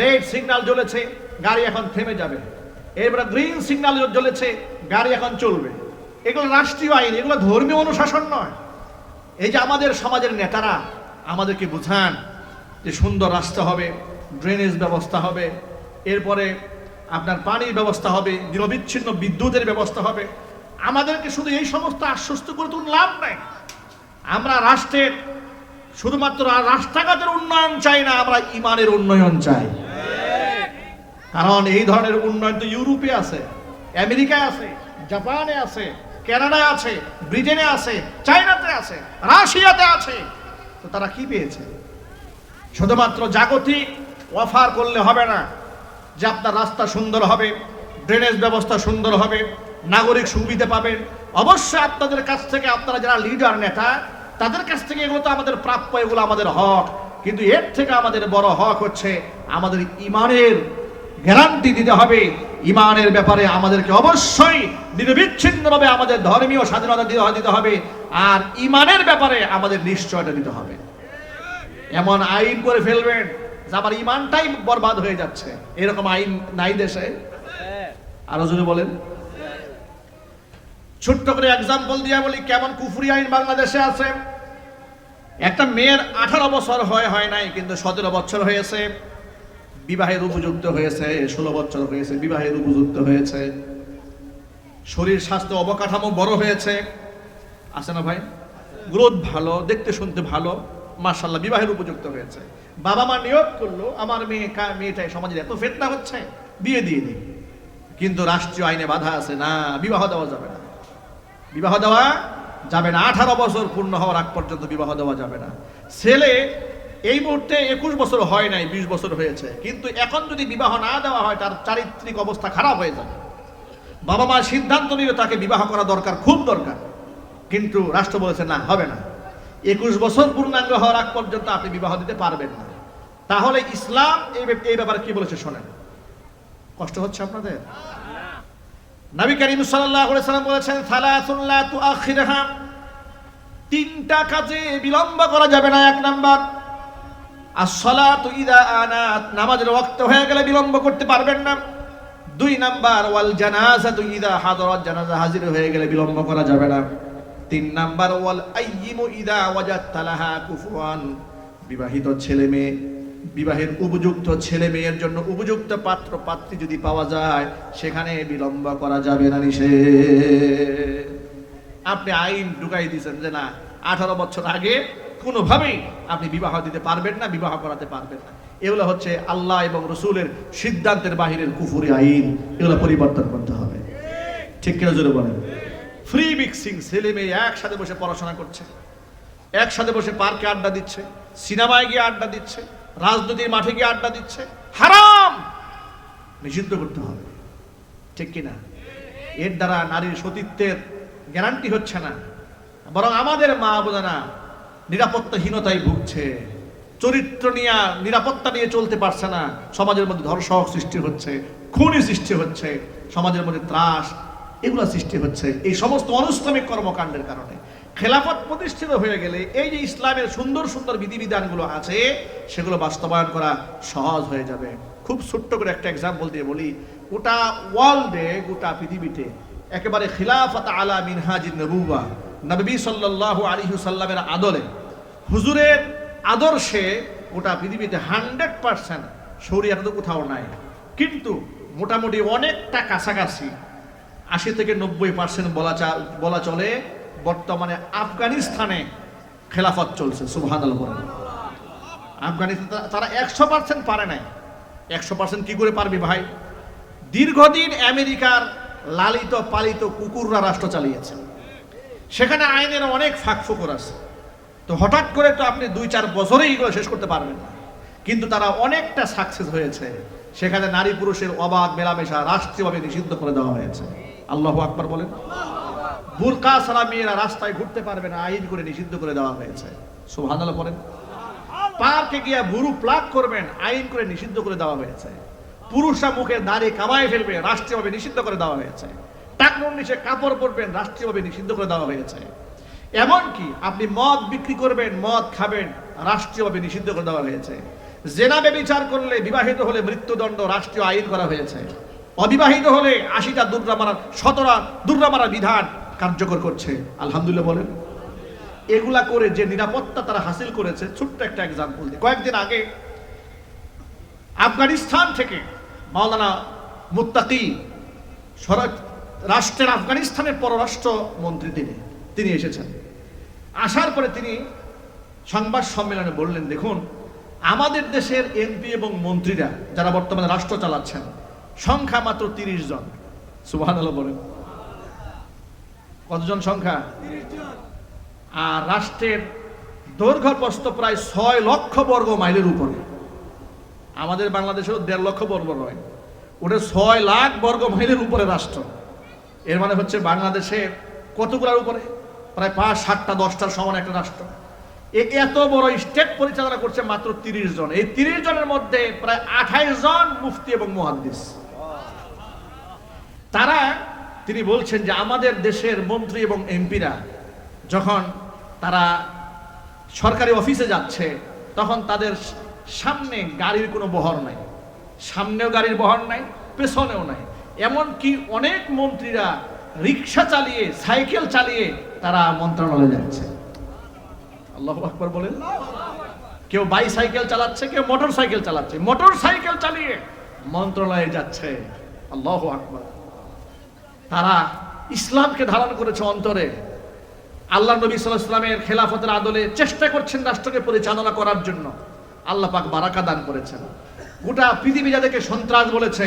রেড সিগন্যাল জ্বলেছে, গাড়ি এখন থেমে যাবে। এরপরে গ্রিন সিগন্যাল জ্বলেছে, গাড়ি এখন চলবে। এগুলো রাষ্ট্রীয় আইন, এগুলো ধর্মীয় অনুশাসন নয়। এই যে আমাদের সমাজের নেতারা আমাদেরকে বুঝান যে সুন্দর রাস্তা হবে, ড্রেনেজ ব্যবস্থা হবে, এরপরে আপনার পানির ব্যবস্থা হবে, নিরবিচ্ছিন্ন বিদ্যুতের ব্যবস্থা হবে, আমাদেরকে শুধু এই সমস্ত আশ্বস্ত করে তো লাভ নাই। আমরা রাষ্ট্রের শুধুমাত্র রাস্তাঘাটের উন্নয়ন চাই না, আমরা ইমানের উন্নয়ন চাই। কারণ এই ধরনের উন্নয়ন তো ইউরোপে আছে, আমেরিকায় আছে, জাপানে আছে, কানাডায় আছে, ব্রিটেনে আছে, চায়নাতে আছে, রাশিয়াতে আছে। তো তারা কি পেয়েছে? শুধুমাত্র জাগতিক অফার করলে হবে না যে আপনার রাস্তা সুন্দর হবে, ড্রেনেজ ব্যবস্থা সুন্দর হবে, নাগরিক সুবিধা পাবেন। অবশ্যই আপনাদের কাছ থেকে, আপনারা যারা লিডার, নেতা, তাদের কাছ থেকে এগুলো তো আমাদের প্রাপ্য, এগুলো আমাদের হক। কিন্তু এর থেকে আমাদের বড় হক হচ্ছে আমাদের ইমানের গ্যারান্টি দিতে হবে। ইমানের ব্যাপারে আমাদেরকে অবশ্যই নিরবিচ্ছিন্নভাবে আমাদের ধর্মীয় স্বাধীনতা দিতে হবে, আর ইমানের ব্যাপারে আমাদের নিশ্চয়তা দিতে হবে। এমন আইন করে ফেলবেন যে আমার ইমানটাই বরবাদ হয়ে যাচ্ছে, এরকম আইন নাই দেশে? আরো যদি বলেন। ছোট্ট করে এক্সাম্পল দিয়ে বলি কেমন কুফরি আইন বাংলাদেশে আছে। একটা মেয়ের 18 বছর হয় নাই, কিন্তু 17 বছর হয়েছে, বিবাহের উপযুক্ত হয়েছে, 16 বছর হয়েছে, বিবাহের উপযুক্ত হয়েছে, শরীর স্বাস্থ্য অবকাঠামো বড় হয়েছে, আছে না ভাই? গ্রোথ ভালো, দেখতে শুনতে ভালো, মাশাআল্লাহ, বিবাহের উপযুক্ত হয়েছে। বাবা মা নিয়ত করলো, আমার মেয়েটাই সমাজের এত ফিতনা হচ্ছে, বিয়ে দিয়ে দিই। কিন্তু রাষ্ট্রীয় আইনে বাধা আছে, না, বিবাহ দেওয়া যাবে না, বিবাহ দেওয়া যাবে না। 18 বছর পূর্ণ হওয়ার আগ পর্যন্ত বিবাহ দেওয়া যাবে না। ছেলে এই মুহূর্তে 21 বছর হয় নাই, 20 বছর হয়েছে, কিন্তু এখন যদি বিবাহ না দেওয়া হয় তার চারিত্রিক অবস্থা খারাপ হয়ে যাবে। বাবা মা সিদ্ধান্ত নিলে তাকে বিবাহ করা দরকার, খুব দরকার, কিন্তু রাষ্ট্র বলেছে না, হবে না। 21 বছর পূর্ণাঙ্গ হওয়ার আগ পর্যন্ত আপনি বিবাহ দিতে পারবেন না। তাহলে ইসলাম এই ব্যাপারে কি বলেছে শোনেন। কষ্ট হচ্ছে আপনাদের? নবী করিম সাল্লাল্লাহু আলাইহি সাল্লাম বলেছেন, সালাসুন লা তুআখিরহা, তিনটা কাজে বিলম্ব করা যাবে না। 1 নাম্বার as-সালাতু ইযা আনাত, নামাজের ওয়াক্ত হয়ে গেলে বিলম্ব করতে পারবেন না। 2 নাম্বার ওয়াল জানাজাতু ইযা হাদারাত, জানাজা হাজির হয়ে গেলে বিলম্ব করা যাবে না। 3 নাম্বার ওয়াল আইয়িমু ইযা ওয়াজাদতা লাহা কুফুয়ান, বিবাহিত ছেলে মেয়ে, বিবাহের উপযুক্ত ছেলে মেয়ের জন্য উপযুক্ত পাত্র পাত্রী যদি পাওয়া যায় সেখানে বিলম্ব করা যাবে না, নিষেধ। আপনি আইন ঢুকাই দিয়েছেন যে না, 18 বছর আগে কোনোভাবেই আপনি বিবাহ দিতে পারবেন না, বিবাহ করাতে পারবেন না। এগুলো হচ্ছে আল্লাহ এবং রসুলের সিদ্ধান্তের বাহিরের কুফরি আইন, এগুলো পরিবর্তন করতে হবে। ঠিক কিনা জোরে বলেন? ফ্রি মিক্সিং, ছেলে মেয়ে একসাথে বসে পড়াশোনা করছে, একসাথে বসে পার্কে আড্ডা দিচ্ছে, সিনেমায় গিয়ে আড্ডা দিচ্ছে, রাজনীতির মাঠে গিয়ে আড্ডা দিচ্ছে, হারাম, নিষিদ্ধ করতে হবে। ঠিক কিনা? এর দ্বারা নারীর সতীত্বের গ্যারান্টি হচ্ছে না, বরং আমাদের মা বোনেরা নিরাপত্তাহীনতায় ভুগছে, চরিত্র নিয়ে নিরাপত্তা নিয়ে চলতে পারছে না, সমাজের মধ্যে ধর্ষক সৃষ্টি হচ্ছে, খুনি সৃষ্টি হচ্ছে, সমাজের মধ্যে ত্রাস এগুলো সৃষ্টি হচ্ছে এই সমস্ত অনিসলামিক কর্মকাণ্ডের কারণে। খেলাফত প্রতিষ্ঠিত হয়ে গেলে এই যে ইসলামের সুন্দর সুন্দর বিধিবিধানগুলো আছে সেগুলো বাস্তবায়ন করা সহজ হয়ে যাবে। খুব ছোট্ট করে একটা এক্সাম্পল দিয়ে বলি, গোটা ওয়ার্ল্ডে, গোটা পৃথিবীতে একেবারে খিলাফত আলা মিনহাজিন নবুওয়া, নবী সাল্লাল্লাহু আলাইহি সাল্লামের আদলে, হুজুরের আদর্শে গোটা পৃথিবীতে 100% শরিয়াত তো কোথাও নাই, কিন্তু মোটামুটি অনেকটা কাছাকাছি 80 থেকে 90% বলা চলে বর্তমানে আফগানিস্তানে খেলাফত চলছে। সুবহানাল্লাহ। আফগানিস্তান তারা 100% পারে নাই। 100% কি করে পারবে ভাই? দীর্ঘদিন আমেরিকার লালিত পালিত কুকুররা রাষ্ট্র চালিয়েছে, সেখানে আইনের অনেক ফাঁকফোকর আছে। তো হঠাৎ করে তো আপনি 2-4 বছরেই এগুলো শেষ করতে পারবেন না, কিন্তু তারা অনেকটা সাকসেস হয়েছে। সেখানে নারী পুরুষের অবাধ মেলামেশা রাষ্ট্রীয়ভাবে নিষিদ্ধ করে দেওয়া হয়েছে। আল্লাহু আকবার বলেন। বুরকা ছাড়া মেয়েরা রাস্তায় ঘুরতে পারবে না, আইন করে নিষিদ্ধ করে দেওয়া হয়েছে। সুবহানাল্লাহ বলেন। পার্কে গিয়ে ভুরু প্লাক করবেন, আইন করে নিষিদ্ধ করে দেওয়া হয়েছে। পুরুষরা মুখে দাড়ি কামায় ফেলবে, রাষ্ট্রীয়ভাবে নিষিদ্ধ করে দেওয়া হয়েছে। টাকনুর নিচে কাপড় পরবেন, রাষ্ট্রীয়ভাবে নিষিদ্ধ করে দেওয়া হয়েছে। এমনকি আপনি মদ বিক্রি করবেন, মদ খাবেন, রাষ্ট্রীয়ভাবে নিষিদ্ধ করে দেওয়া হয়েছে। জেনা ব্যভিচার করলে, বিবাহিত হলে মৃত্যুদণ্ড রাষ্ট্রীয় আইন করা হয়েছে। অবিবাহিত হলে 80টা দুর্রা মারার 17টা দুর্রা মারার বিধান কার্যকর করছে। আলহামদুলিল্লাহ বলেন। এগুলা করে যে নিরাপত্তা তারা হাসিল করেছে, ছোট্ট একটা এক্সাম্পল দিই। কয়েকদিন আগে আফগানিস্তান থেকে মাওলানা মুত্তাকি, রাষ্ট্রের আফগানিস্তানের পররাষ্ট্র মন্ত্রী, তিনি এসেছেন। আসার পরে তিনি সংবাদ সম্মেলনে বললেন, দেখুন আমাদের দেশের এমপি এবং মন্ত্রীরা যারা বর্তমানে রাষ্ট্র চালাচ্ছেন সংখ্যা মাত্র 30 জন। সুবহানাল্লাহ বলেন। কতজন সংখ্যা? 30 জন। আর রাষ্ট্রের দৈর্ঘ্য প্রস্থ প্রায় 6 লক্ষ বর্গ মাইলের উপরে। আমাদের বাংলাদেশেও 1.5 লক্ষ বর্গ নয়, ওটা 6 লাখ বর্গ মাইলের উপরে রাষ্ট্র। এর মানে হচ্ছে বাংলাদেশের কতগুলোর উপরে? প্রায় 5-7টা 10টার সমান একটা রাষ্ট্র। এত বড় স্টেট পরিচালনা করছে মাত্র 30 জন। এই 30 জনের মধ্যে প্রায় 28 জন মুফতি এবং মুহাদ্দিস। তিনি বলছেন যে আমাদের দেশের মন্ত্রী এবং এমপিরা যখন তারা সরকারি অফিসে যাচ্ছে তখন তাদের সামনে গাড়ির কোনো বহর নাই, সামনেও গাড়ির বহর নাই, পেছনেও নাই। এমনকি অনেক মন্ত্রীরা রিক্সা চালিয়ে, সাইকেল চালিয়ে তারা মন্ত্রণালয়ে যাচ্ছে। আল্লাহু আকবার বলেন। কেউ বাইসাইকেল চালাচ্ছে, কেউ মোটর সাইকেল চালাচ্ছে, মোটর সাইকেল চালিয়ে মন্ত্রণালয়ে যাচ্ছে। আল্লাহু আকবার। তারা ইসলামকে ধারণ করেছে অন্তরে। আল্লাহ নবী সাল্লাল্লাহু আলাইহি ওয়াসাল্লামের খেলাফতের আদলে চেষ্টা করছেন রাষ্ট্রকে পরিচালনা করার জন্য। আল্লাহ পাক বারাকা দান করেছেন। গোটা পৃথিবী যাদেরকে সন্ত্রাস বলেছে,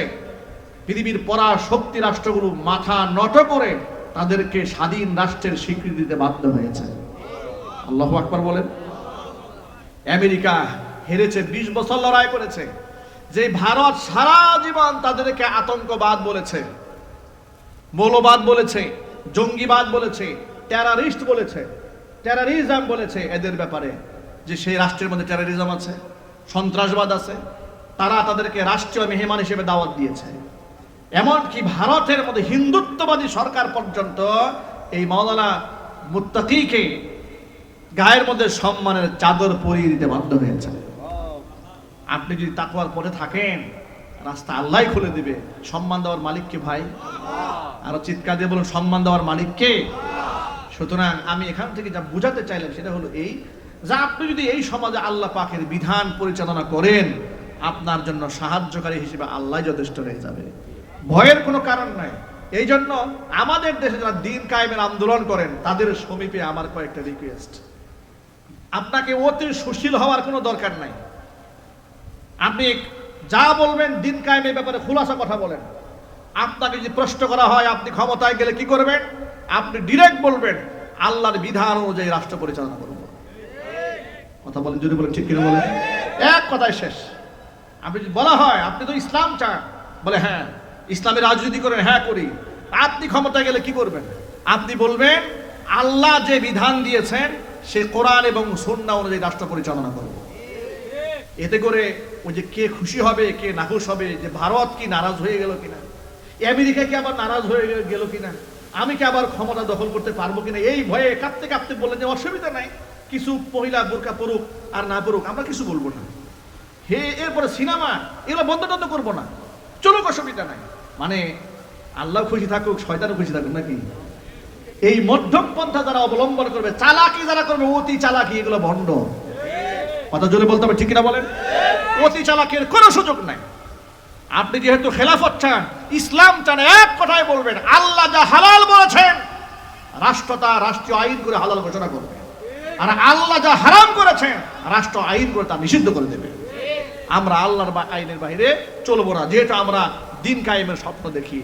পৃথিবীর পরাশক্তি রাষ্ট্রগুলো মাথা নত করে তাদেরকে স্বাধীন রাষ্ট্রের স্বীকৃতি দিতে বাধ্য হয়েছে। আল্লাহু আকবার বলেন। আমেরিকা হেরেছে, 20 বছর লড়াই করেছে। যে ভারত সারা জীবন তাদেরকে আতঙ্কবাদ বলেছে, মৌলবাদ বলেছে, জঙ্গিবাদ বলেছে, টেররিস্ট বলেছে, টেররিজম বলেছে এদের ব্যাপারে, যে সেই রাষ্ট্রের মধ্যে টেররিজম আছে, সন্ত্রাসবাদ আছে, তারা তাদেরকে রাষ্ট্রীয় মেহমান হিসেবে দাওয়াত দিয়েছে। এমনকি ভারতের মধ্যে হিন্দুত্ববাদী সরকার পর্যন্ত এই মাওলানা মুত্তাকিকে গায়ের মধ্যে সম্মানের চাদর পরিয়ে দিতে বাধ্য হয়েছে। আপনি যদি তাকওয়ার পথে থাকেন, রাস্তা আল্লাহই খুলে দিবে। সম্মান দেওয়ার মালিক কে ভাই? আরো চিৎকার দিয়ে বলুন, সম্মান দেওয়ার মালিক কে? সুতরাং আমি এখান থেকে যা বুঝাতে চাইলাম সেটা হলো এই, যে আপনি যদি এই সমাজে আল্লাহ পাকের বিধান পরিচালনা করেন, আপনার জন্য সাহায্যকারী হিসেবে আল্লাহ যথেষ্ট হয়ে যাবে, ভয়ের কোনো কারণ নাই। এই জন্য আমাদের দেশে যারা দিন কায়েমের আন্দোলন করেন, তাদের সমীপে আমার কয়েকটা রিকোয়েস্ট। আপনাকে অতি সুশীল হওয়ার কোনো দরকার নাই। আপনি যা বলবেন দিন কায়েমের ব্যাপারে খোলাসা কথা বলেন। আপনাকে যদি প্রশ্ন করা হয় আপনি ক্ষমতায় গেলে কি করবেন, আপনি ডিরেক্ট বলবেন আল্লাহর বিধান অনুযায়ী রাষ্ট্র পরিচালনা করব। কথা বলেন, যদি বলেন ঠিক কিনা বলেন, এক কথায় শেষ। আপনি যদি বলা হয় আপনি তো ইসলাম চান, বলে হ্যাঁ ইসলামের রাজনীতি করেন, হ্যাঁ করি, আপনি ক্ষমতায় গেলে কি করবেন? আপনি বলবেন আল্লাহ যে বিধান দিয়েছেন সে কোরআন এবং সুন্নাহ অনুযায়ী রাষ্ট্র পরিচালনা করব। এতে করে ওই যে কে খুশি হবে কে নাখুশ হবে, যে ভারত কি নারাজ হয়ে গেল কিনা, আমেরিকা কি আবার নারাজ হয়ে গেল কিনা, আমি কি আবার ক্ষমতা দখল করতে পারবো কিনা, এই ভয়ে কাঁপতে কাঁপতে বললেন যে অসুবিধা নাই, কিছু মহিলা বোরকা পরুক আর না পরুক, আমরা কিছু বলবো না। হে এরপরে সিনেমা এগুলো বন্ধ টন্ধ করবো না, চলুক, অসুবিধা নাই। মানে আল্লাহ খুশি থাকুক শয়তানও খুশি থাকুক নাকি? এই মধ্যম পন্থা যারা অবলম্বন করবে, চালাকি যারা করবে, অতি চালাকি, এগুলো ভণ্ড। কথা জোরে বলতে হবে, ঠিক কিনা বলেন? অতি চালাকির কোনো সুযোগ নাই। আপনি যেহেতু খেলাফত চান, ইসলাম চান, এক কথায় বলবেন আল্লাহ যা হালাল বলেছেন রাষ্ট্র তা রাষ্ট্রীয় আইন করে হালাল ঘোষণা করবে, আর আল্লাহ যা হারাম করেছেন রাষ্ট্র আইন করে তা নিষিদ্ধ করে দেবে। আমরা আল্লাহর আইনের বাইরে চলবো না, যেহেতু আমরা দিন কায়েমের স্বপ্ন দেখি।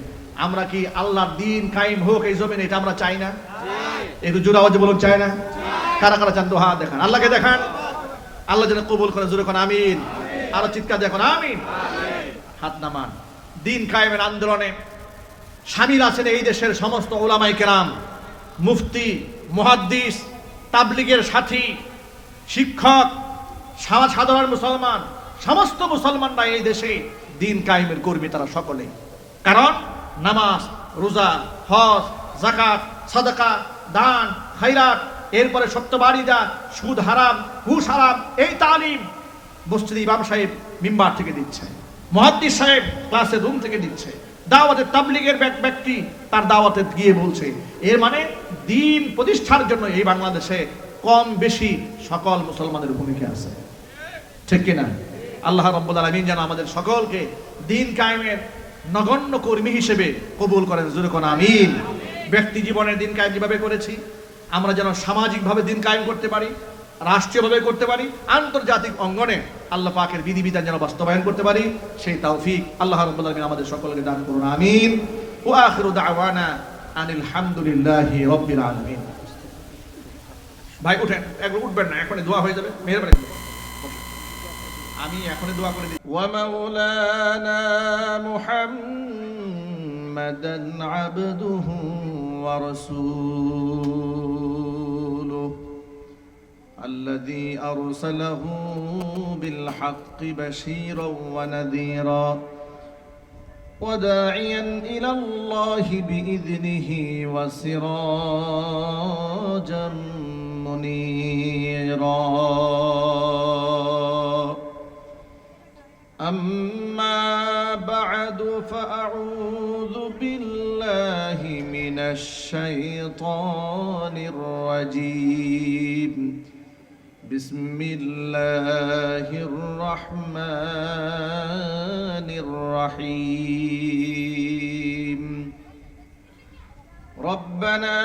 আমরা কি আল্লাহর দিন কায়েম হোক এই জমিনে, এটা আমরা চাই না? একটু জোরে আওয়াজে বলুন, চাই না? কারা কারা চান? তো হাত দেখান, আল্লাহকে দেখান। আল্লাহ যেন কবুল করে, জোরে কোন আমিন। আরো চিৎকার দেখুন, আমিন। হাত নামান। দিন কায়েমের আন্দোলনে শামিল আছেন এই দেশের সমস্ত উলামায়ে কেরাম, মুফতি, মুহাদ্দিস, তাবলিগের সাথী, শিক্ষক, সাধারণ মুসলমান, সমস্ত মুসলমানরা এই দেশে দিন কায়েমের কর্মী তারা সকলে। কারণ নামাজ, রোজা, হজ, যাকাত, সাদাকা, দান, খায়রাত, এরপরে সত্যবাদীরা, সুদ হারাম, ঘুষ হারাম, এই তালিম মসজিদে ইমাম সাহেব মিম্বার থেকে দিচ্ছে, মুহাদ্দিস সাহেব ক্লাসের রুম থেকে দিচ্ছে, দাওয়াতে তাবলিগের ব্যক্তি তার দাওয়াতে গিয়ে বলছে। এর মানে দিন প্রতিষ্ঠার জন্য এই বাংলাদেশে কম বেশি সকল মুসলমানের ভূমিকা আছে, ঠিক কিনা? আল্লাহ রাব্বুল আলামিন যেন আমাদের সকলকে দিন কায়েমের নগণ্য কর্মী হিসেবে কবুল করেন, জোরে কোন আমিন। ব্যক্তি জীবনের দিন কায়েম যেভাবে করেছি, আমরা যেন সামাজিকভাবে দিন কায়েম করতে পারি, রাষ্ট্রীয়ভাবে করতে পারি, আন্তর্জাতিক অঙ্গনে আল্লাহ পাকের বিধিবিধান যেন বাস্তবায়ন করতে পারি, সেই তৌফিক আল্লাহ রাব্বুল আলামিন আমাদের সকলকে দান করুন, আমিন। ওয়া আখিরু দাওয়ানা আনিল হামদুলিল্লাহি রাব্বিল আলামিন। ভাই উঠেন, একবার উঠবেন না, এখনই দোয়া হয়ে যাবে, মেহেরবানি করে আমি এখনই দোয়া করে দিই। ওয়া মাওলানা মুহাম্মাদান আবদুহু ওয়া রাসূলুহু আল্লাযী আরসালাহু বিল হাক্কি বাশীরান ওয়া নাযীরা ওয়া দাঈয়ান ইলাল্লাহি বিইذনিহি ওয়া সিরাজাম মুনীরা। أما بعد فأعوذ بالله من الشيطان الرجيم. بسم الله الرحمن الرحيم. ربنا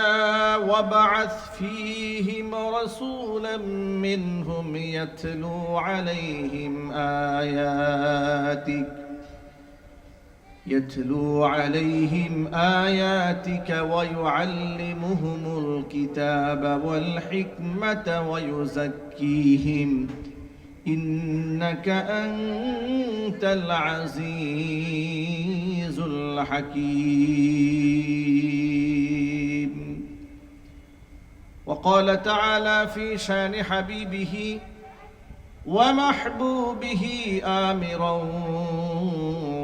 وابعث فيهم رسولا منهم يتلو عليهم آياتك ويعلمهم الكتاب والحكمة ويزكيهم إنك أنت العزيز الحكيم. وقال تعالى في شان حبيبه ومحبوبه آمرا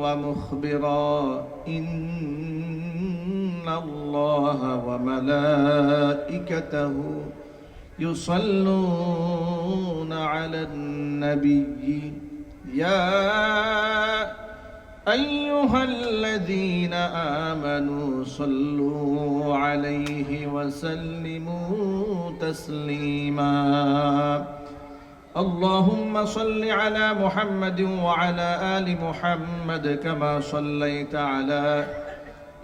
ومخبرا إن الله وملائكته يصلون على النبي يا أيها الذين آمنوا صلوا عليه وسلموا تسليما. اللهم صل على محمد وعلى آل محمد كما صليت على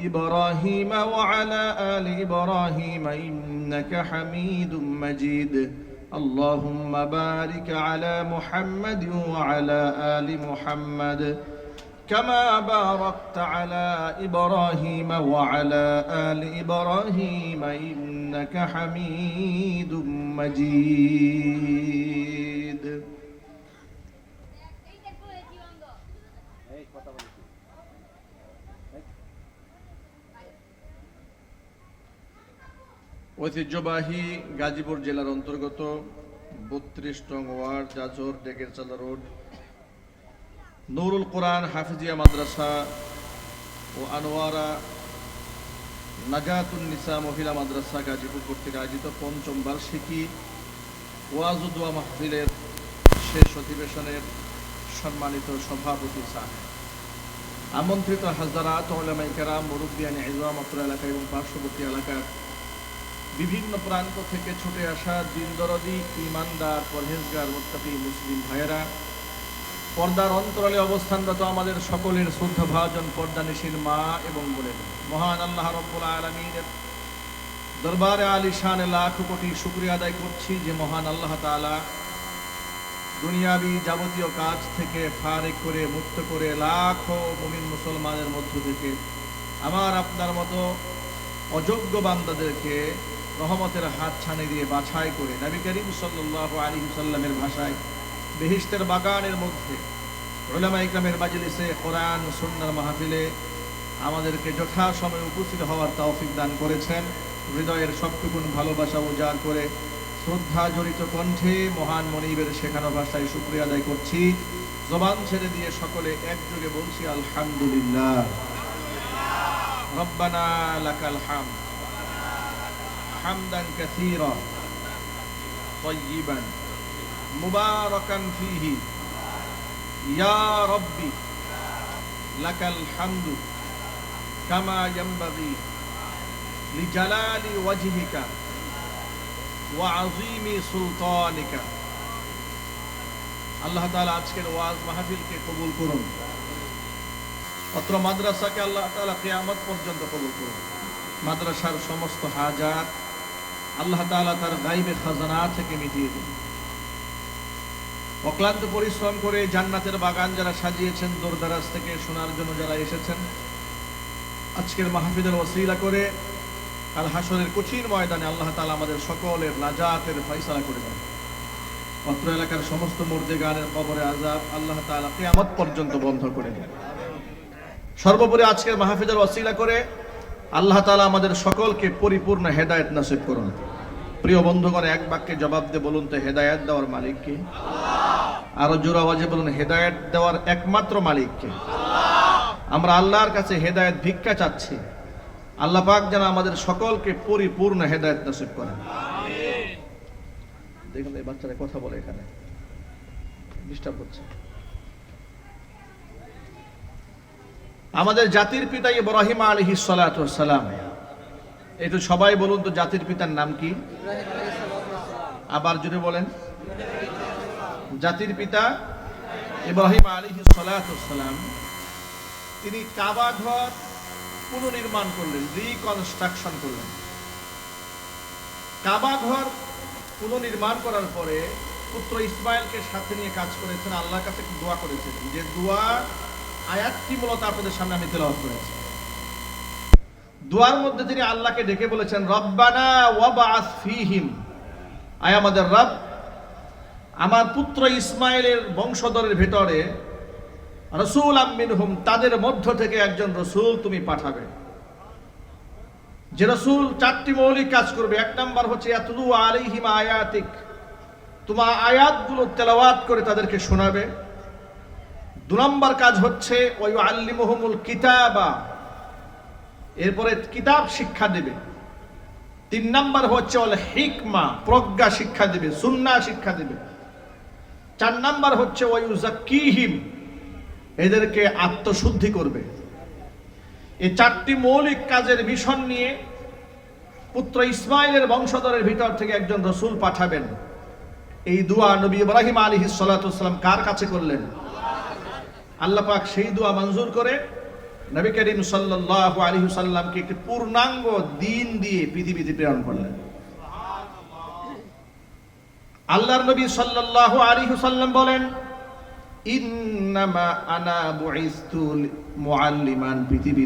إبراهيم وعلى آل إبراهيم إنك حميد مجيد. اللهم بارك على محمد وعلى آل محمد كما باركت على إبراهيم وعلى آل إبراهيم إنك حميد مجيد. ঐতিহ্যবাহী গাজীপুর জেলার অন্তর্গত ৩২ নং ওয়ার্ড জাজর ডেকেরচালা রোড নুরুল কোরআন হাফিজিয়া মাদ্রাসা ও আনোয়ারা নাজাতুন নিসা মহিলা মাদ্রাসা গাজীপুর কর্তৃক আয়োজিত পঞ্চম বার্ষিকী ওয়াজ ও দোয়া মাহফিলের শেষ অধিবেশনের সম্মানিত সভাপতি সাহেব, আমন্ত্রিত হাজারাত উলামায়ে কেরাম, মুরব্বিয়ানে ইজম অত্র এলাকা এবং পার্শ্ববর্তী এলাকার বিভিন্ন প্রান্ত থেকে ছুটে আসা দিনদরদি ঈমানদার পরহেজগার মুত্তাকি মুসলিম ভাইয়েরা, পর্দার অন্তরালে অবস্থানরত আমাদের সকলের শ্রদ্ধাভাজন পর্দানিশীন মা এবং বোনেরা, মহান আল্লাহ রাব্বুল আলামিনের দরবারে আলিশানে লাখ কোটি শুকরিয়া আদায় করছি যে মহান আল্লাহ তাআলা দুনিয়াবি যাবতীয় কাজ থেকে ফারেক করে মুক্ত করে লাখো মুমিন মুসলমানের মধ্য থেকে আমার আপনার মতো অযোগ্য বান্দাদেরকে রহমতের হাত ছানি দিয়ে বাছাই করে নবী করিম সাল্লাল্লাহু আলাইহি ওয়াসাল্লামের ভাষায় বেহেশতের বাগানের মধ্যে উলামায়ে ইকরামের মাজলিসে কোরআন সুন্নাহর মাহফিলে আমাদেরকে যথাসময়ে উপস্থিত হওয়ার তৌফিক দান করেছেন। হৃদয়ের সবটুকুন ভালোবাসা উজাড় করে শ্রদ্ধা জড়িত কণ্ঠে মহান মনিবের শেখানো ভাষায় শুকরিয়া আদায় করছি। জবান ছেড়ে দিয়ে সকলে একযোগে বলছি আলহামদুলিল্লাহ। রব্বানা লাকাল হামদ হামদান কাসীরা তাইয়িবান মুবারাকান ফীহি ইয়া রাব্বি লাকাল হামদু কামা ইয়ানবাগি লিজালালি ওয়াজহিকা ওয়া আযীমি সুলতানিকা। আল্লাহ তাআলা আজকের ওয়াজ মাহফিলকে কবুল করুন। অত্র মাদ্রাসাকে আল্লাহ তাআলা কিয়ামত পর্যন্ত কবুল করুন। মাদ্রাসার সমস্ত হাজাত আল্লাহ তাআলা তার গায়বে খাজানা থেকে মিটিয়ে দিন। অক্লান্ত পরিশ্রম করে জান্নাতের বাগান যারা সাজিয়েছেন, দূরদরাজ থেকে শোনার জন্য যারা এসেছেন, আজকের মাহফিলের ওসিলা করে আল হাসরের কঠিন ময়দানে আল্লাহ তাআলা আমাদের সকলের নাজাতের ফয়সালা করে দেন। অত্র এলাকার সমস্ত মুর্দেগানের কবরে আযাব আল্লাহ তাআলা কিয়ামত পর্যন্ত বন্ধ করে দেন। সর্বোপরি আজকের মাহফিলের ওসিলা করে আল্লাহ তাআলা আমাদের সকলকে পরিপূর্ণ হেদায়েত নসিব করুন। প্রিয় বন্ধুগণ, এক বাক্যে জবাব দিয়ে বলুন তো হেদায়েত দেওয়ার মালিক কে? আরো জোর আওয়াজে বলুন, হেদায়েত দেওয়ার একমাত্র মালিক কে? আমরা আল্লাহর কাছে হেদায়েত ভিক্ষা চাচ্ছি। আল্লাহ পাক যেন আমাদের সকলকে পরিপূর্ণ হেদায়েত নসিব করেন। দেখুন এই বাচ্চারা কথা বলে, এখানে ডিস্টার্ব হচ্ছে। আমাদের জাতির পিতা ইব্রাহিম আলাইহিস সালাতু ওয়াস সালাম, একটু সবাই বলুন তো জাতির পিতার নাম কি? আবার জোরে বলেন। জাতির পিতা ইব্রাহিম আলাইহিস সালাতু ওয়াস সালাম, তিনি কাবা ঘর পুনর্নির্মাণ করলেন, রিকনস্ট্রাকশন করলেন। কাবা ঘর পুনর্নির্মাণ করার পরে পুত্র ইসমাইলকে সাথে নিয়ে কাজ করেছেন। আল্লাহর কাছে দোয়া করেছেন, যে দোয়া আয়াতটি মূলত আপনাদের সামনে আমি তেলাওয়াত করেছি। দোয়ার মধ্যে তিনি আল্লাহকে ডেকে বলেছেন, রব্বানা ওয়াবআস ফীহিম, আয় আমাদের রব, আমার পুত্র ইসমাইলের বংশধরের ভেতরে রাসূল মিনহুম, তাদের মধ্য থেকে একজন রাসূল তুমি পাঠাবে। যে রাসূল চারটি মৌলিক কাজ করবে। এক নাম্বার হচ্ছে ইয়াতলু আলাইহিম আয়াতিক, তোমার আয়াতগুলো তেলাওয়াত করে তাদেরকে শোনাবে। 2 নম্বর কাজ হচ্ছে ওয়ায়ুআল্লিমুহুমুল কিতাবা, এরপরে কিতাব শিক্ষা দেবে। 3 নম্বর হচ্ছে ওয়াল হিকমা, প্রজ্ঞা শিক্ষা দেবে, সুন্নাহ শিক্ষা দেবে। 4 নম্বর হচ্ছে ওয়ায়ুযাক্কিহিম, এদেরকে আত্মশুদ্ধি করবে। এই 4টি মৌলিক কাজের মিশন নিয়ে পুত্র ইসমাইলের বংশধরের ভিতর থেকে একজন রাসূল পাঠাবেন। এই দোয়া নবী ইব্রাহিম আলাইহিস সালাতু ওয়াসসালাম কার কাছে করলেন? আল্লাহ পাক সেই দোয়া মঞ্জুর করে নবী করিম সাল্লাল্লাহু আলাইহি ওয়াসাল্লামকে একটি পূর্ণাঙ্গ দ্বীন দিয়ে পৃথিবীতে প্রেরণ করলেন। আল্লাহর নবী সাল্লাল্লাহু আলাইহি ওয়াসাল্লাম বলেন, ইন্নামা আনা বুইসতু মুআল্লিমান, পৃথিবী